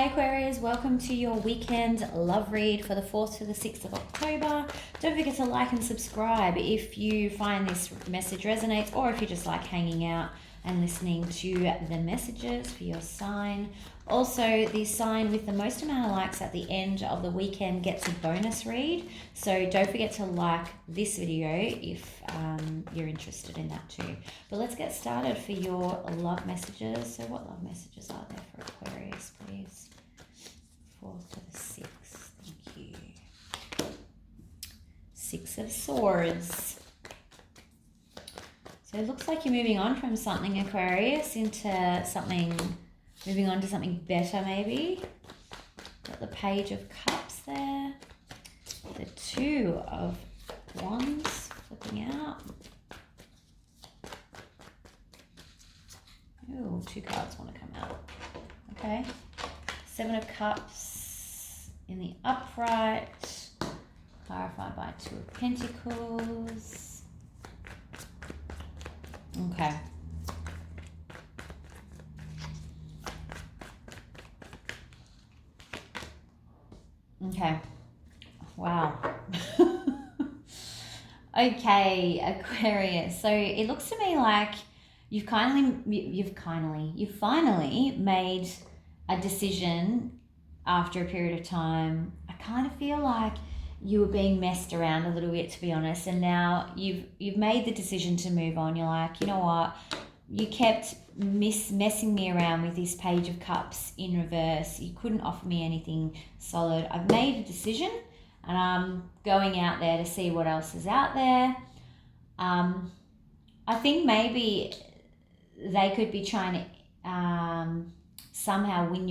Hi Aquarius, welcome to your weekend love read for the 4th to the 6th of October. Don't forget to like and subscribe if you find this message resonates, or if you just like hanging out and listening to the messages for your sign. Also, the sign with the most amount of likes at the end of the weekend gets a bonus read. So don't forget to like this video if you're interested in that too. But let's get started for your love messages. So what love messages are there for Aquarius, please? 4th to the 6th. Thank you. 6 of Swords. So it looks like you're moving on from something, Aquarius, into something, moving on to something better maybe. Got the Page of Cups there. The 2 of Wands flipping out. Oh, 2 cards want to come out. Okay. 7 of Cups in the upright. Clarified by 2 of Pentacles. Okay. Okay. Wow. Okay, Aquarius. So it looks to me like you've finally made a decision after a period of time. I kind of feel like you were being messed around a little bit, to be honest, and now you've made the decision to move on. You're like, you know what? You kept messing me around with this Page of Cups in reverse. You couldn't offer me anything solid. I've made a decision, and I'm going out there to see what else is out there. I think maybe they could be trying to somehow win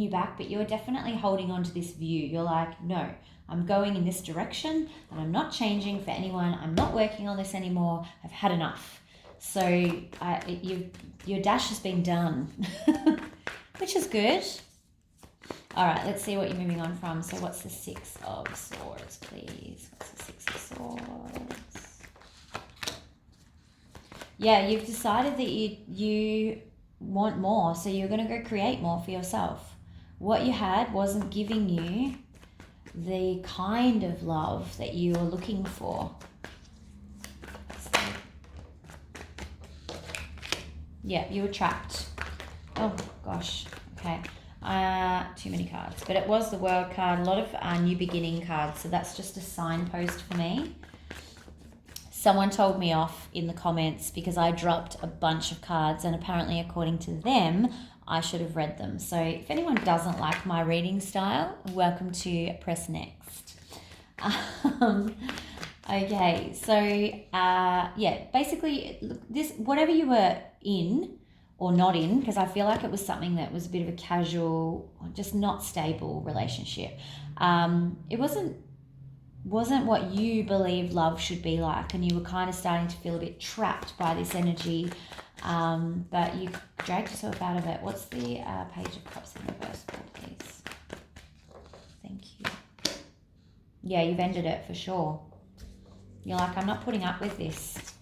you back, but you're definitely holding on to this view. You're like, no, I'm going in this direction and I'm not changing for anyone. I'm not working on this anymore. I've had enough. So your dash has been done, which is good. All right, let's see what you're moving on from. So what's the 6 of Swords, please? What's the 6 of Swords? Yeah, you've decided that you want more, so you're going to go create more for yourself. What you had wasn't giving you the kind of love that you were looking for. Yeah, you were trapped. Oh gosh, okay. Too many cards, but it was the World card, a lot of new beginning cards, so that's just a signpost for me. Someone told me off in the comments because I dropped a bunch of cards, and apparently according to them I should have read them. So if anyone doesn't like my reading style, welcome to press next. Okay, so yeah, basically this, whatever you were in or not in, because I feel like it was something that was a bit of a casual, just not stable relationship. It wasn't what you believed love should be like, and you were kind of starting to feel a bit trapped by this energy, but you dragged yourself out of it. What's the Page of Cups in reverse for, please? Thank you. Yeah, you've ended it for sure. You're like, I'm not putting up with this.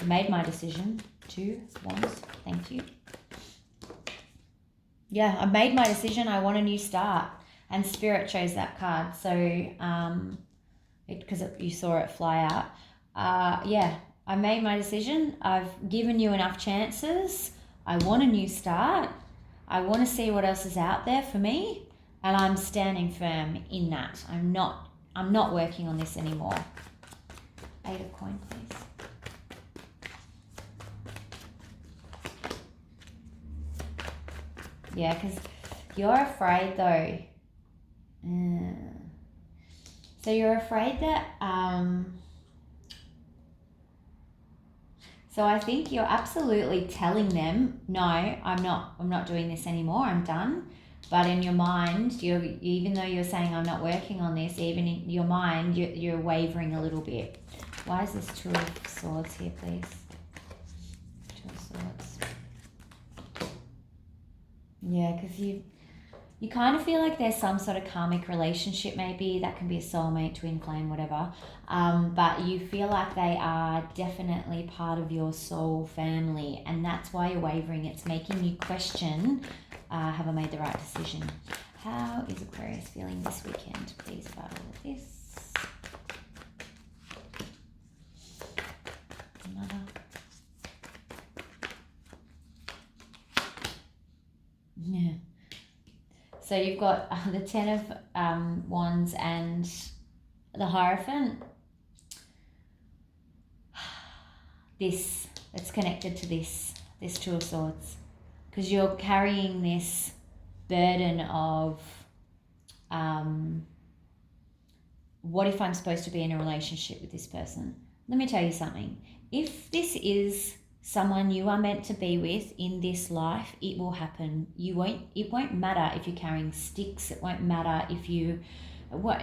I made my decision. 2 Wands, thank you. Yeah, I made my decision. I want a new start. And Spirit chose that card. So, because you saw it fly out. Yeah, I made my decision. I've given you enough chances. I want a new start. I want to see what else is out there for me. And I'm standing firm in that. I'm not working on this anymore. 8 of Coins, please. Yeah, because you're afraid though. So you're afraid that so I think you're absolutely telling them, no, I'm not doing this anymore, I'm done. But in your mind, even though you're saying I'm not working on this, even in your mind, you're wavering a little bit. Why is this 2 of Swords here, please? 2 of Swords. Yeah, because You kind of feel like there's some sort of karmic relationship, maybe that can be a soulmate, twin flame, whatever. But you feel like they are definitely part of your soul family, and that's why you're wavering. It's making you question, have I made the right decision? How is Aquarius feeling this weekend, please, about all of this? Another. Yeah. So you've got the Ten of Wands and the Hierophant. It's connected to this Two of Swords, because you're carrying this burden of what if I'm supposed to be in a relationship with this person? Let me tell you something. If this is someone you are meant to be with in this life, it will happen. It won't matter if you're carrying sticks. It won't matter if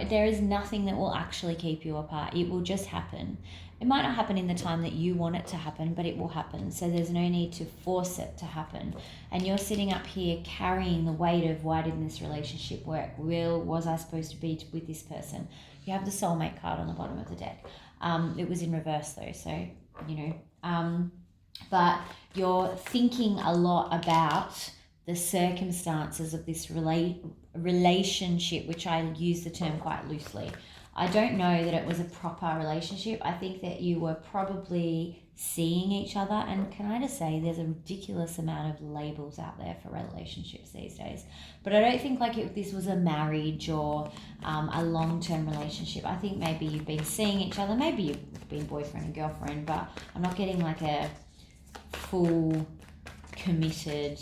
there is nothing that will actually keep you apart. It will just happen. It might not happen in the time that you want it to happen, but it will happen. So there's no need to force it to happen. And you're sitting up here carrying the weight of, why didn't this relationship work? Was I supposed to be with this person? You have the soulmate card on the bottom of the deck. It was in reverse though, so but you're thinking a lot about the circumstances of this relationship, which I use the term quite loosely. I don't know that it was a proper relationship. I think that you were probably seeing each other, and can I just say, there's a ridiculous amount of labels out there for relationships these days. But I don't think like this was a marriage or a long-term relationship. I think maybe you've been seeing each other, maybe you've been boyfriend and girlfriend, but I'm not getting like a full committed,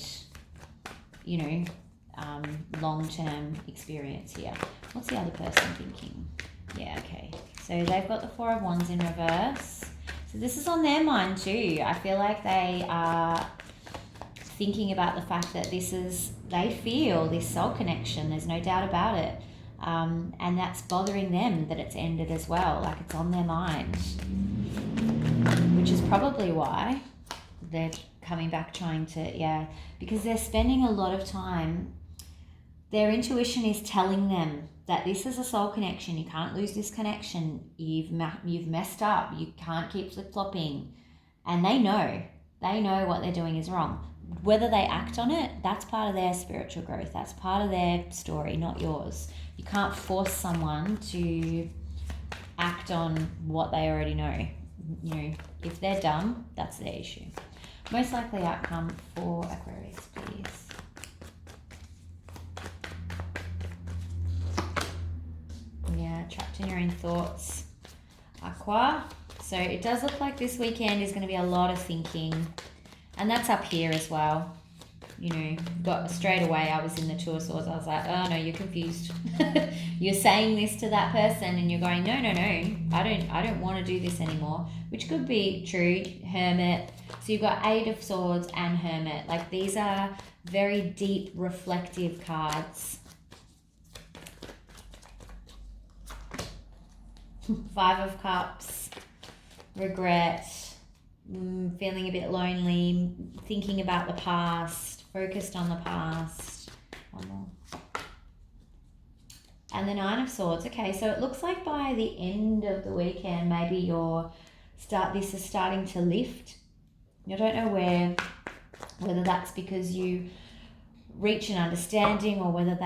long-term experience here. What's the other person thinking? Yeah, okay. So they've got the Four of Wands in reverse. So this is on their mind too. I feel like they are thinking about the fact that they feel this soul connection. There's no doubt about it. And that's bothering them that it's ended as well. Like, it's on their mind. Which is probably why they're coming back trying to, because they're spending a lot of time. Their intuition is telling them that this is a soul connection. You can't lose this connection. You've messed up. You can't keep flip-flopping. And they know what they're doing is wrong. Whether they act on it, that's part of their spiritual growth. That's part of their story, not yours. You can't force someone to act on what they already know. If they're dumb, that's their issue. Most likely outcome for Aquarius, please. Yeah, trapped in your own thoughts. Aqua. So it does look like this weekend is going to be a lot of thinking. And that's up here as well. But straight away I was in the Two of Swords. I was like, oh no, you're confused. You're saying this to that person and you're going, no, I don't want to do this anymore. Which could be true. Hermit. So you've got Eight of Swords and Hermit. Like, these are very deep, reflective cards. Five of Cups. Regret. Feeling a bit lonely. Thinking about the past. Focused on the past. One more. And the Nine of Swords. Okay, so it looks like by the end of the weekend, maybe this is starting to lift. I don't know whether that's because you reach an understanding or whether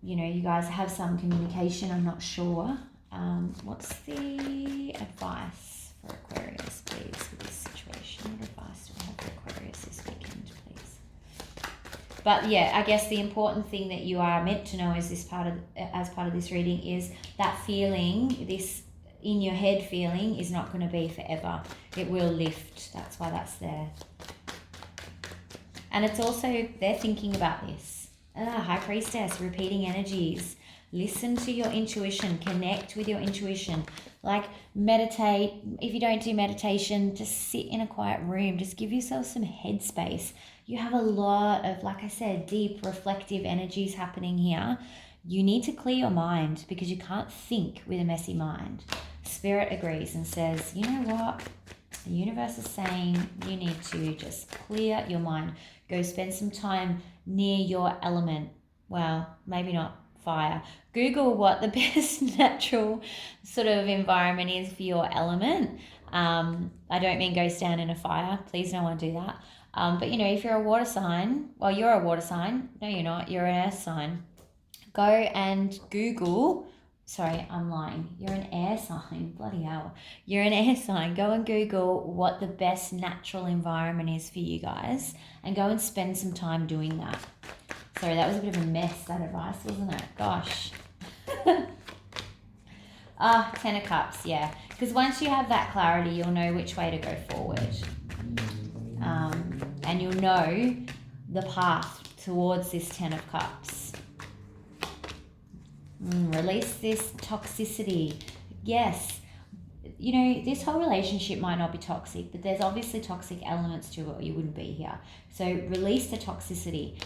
you guys have some communication. I'm not sure. What's the advice for Aquarius, please, for this situation? What advice do I have for Aquarius this weekend, please? But yeah, I guess the important thing that you are meant to know is as part of this reading is that feeling, this in your head feeling, is not going to be forever. It will lift. That's why that's there. And it's also, they're thinking about this. High Priestess, repeating energies. Listen to your intuition. Connect with your intuition. Like, meditate. If you don't do meditation, just sit in a quiet room. Just give yourself some headspace. You have a lot of, like I said, deep reflective energies happening here. You need to clear your mind because you can't think with a messy mind. Spirit agrees and says, you know what? The universe is saying you need to just clear your mind. Go spend some time near your element. well, maybe not fire. Google what the best natural sort of environment is for your element. I don't mean go stand in a fire. Please no one do that. But if you're a water sign, well, you're a water sign. No, you're not. You're an earth sign. Go and Google. Sorry, I'm lying. You're an air sign. Bloody hell. You're an air sign. Go and Google what the best natural environment is for you guys and go and spend some time doing that. Sorry, that was a bit of a mess, that advice, wasn't it? Gosh. 10 of Cups, yeah. Because once you have that clarity, you'll know which way to go forward. And you'll know the path towards this 10 of Cups. Release this toxicity. Yes. This whole relationship might not be toxic, but there's obviously toxic elements to it or you wouldn't be here. So release the toxicity.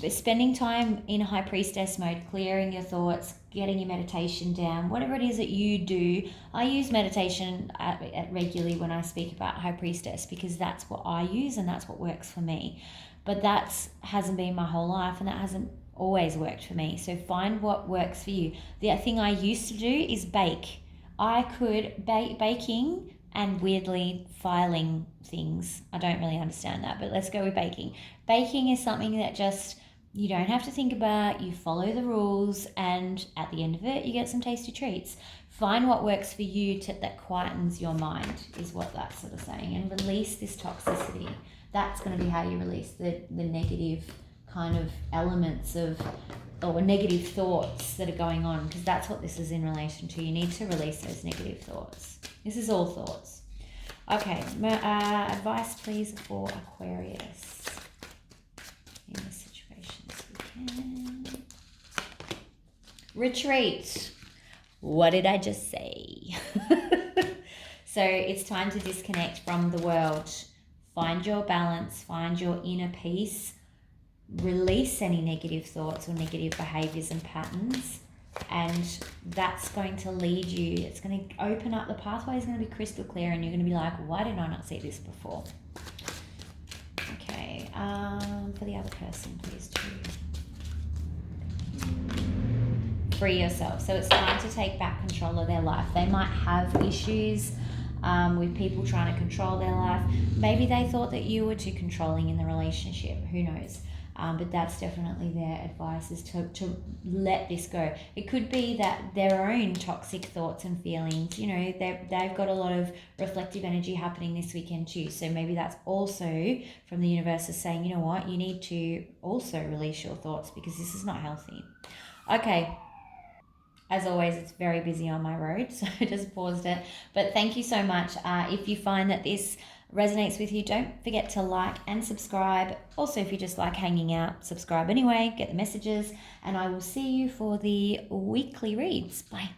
Spending time in High Priestess mode, clearing your thoughts, getting your meditation down, whatever it is that you do. I use meditation regularly when I speak about High Priestess because that's what I use and that's what works for me. But that hasn't been my whole life and that hasn't always worked for me. So find what works for you. The thing I used to do is bake. I could baking and weirdly filing things. I don't really understand that, but let's go with baking. Baking is something that just you don't have to think about. You follow the rules and at the end of it, you get some tasty treats. Find what works for you that quietens your mind is what that's sort of saying. And release this toxicity. That's going to be how you release the negative kind of elements or negative thoughts that are going on, because that's what this is in relation to. You need to release those negative thoughts. This is all thoughts. Okay, advice please for Aquarius in this situation this weekend. Retreat. What did I just say? So it's time to disconnect from the world. Find your balance, find your inner peace, release any negative thoughts or negative behaviors and patterns, and that's going to lead you. It's going to open up, the pathway is going to be crystal clear and you're going to be like, why did I not see this before? Okay, for the other person, please do. Free yourself. So it's time to take back control of their life. They might have issues with people trying to control their life. Maybe they thought that you were too controlling in the relationship. Who knows? But that's definitely their advice, is to let this go. It could be that their own toxic thoughts and feelings, they've got a lot of reflective energy happening this weekend too. So maybe that's also from the universe is saying, you know what, you need to also release your thoughts because this is not healthy. Okay. As always, it's very busy on my road, so I just paused it. But thank you so much. If you find that this resonates with you, don't forget to like and subscribe. Also, if you just like hanging out, subscribe anyway, get the messages, and I will see you for the weekly reads. Bye.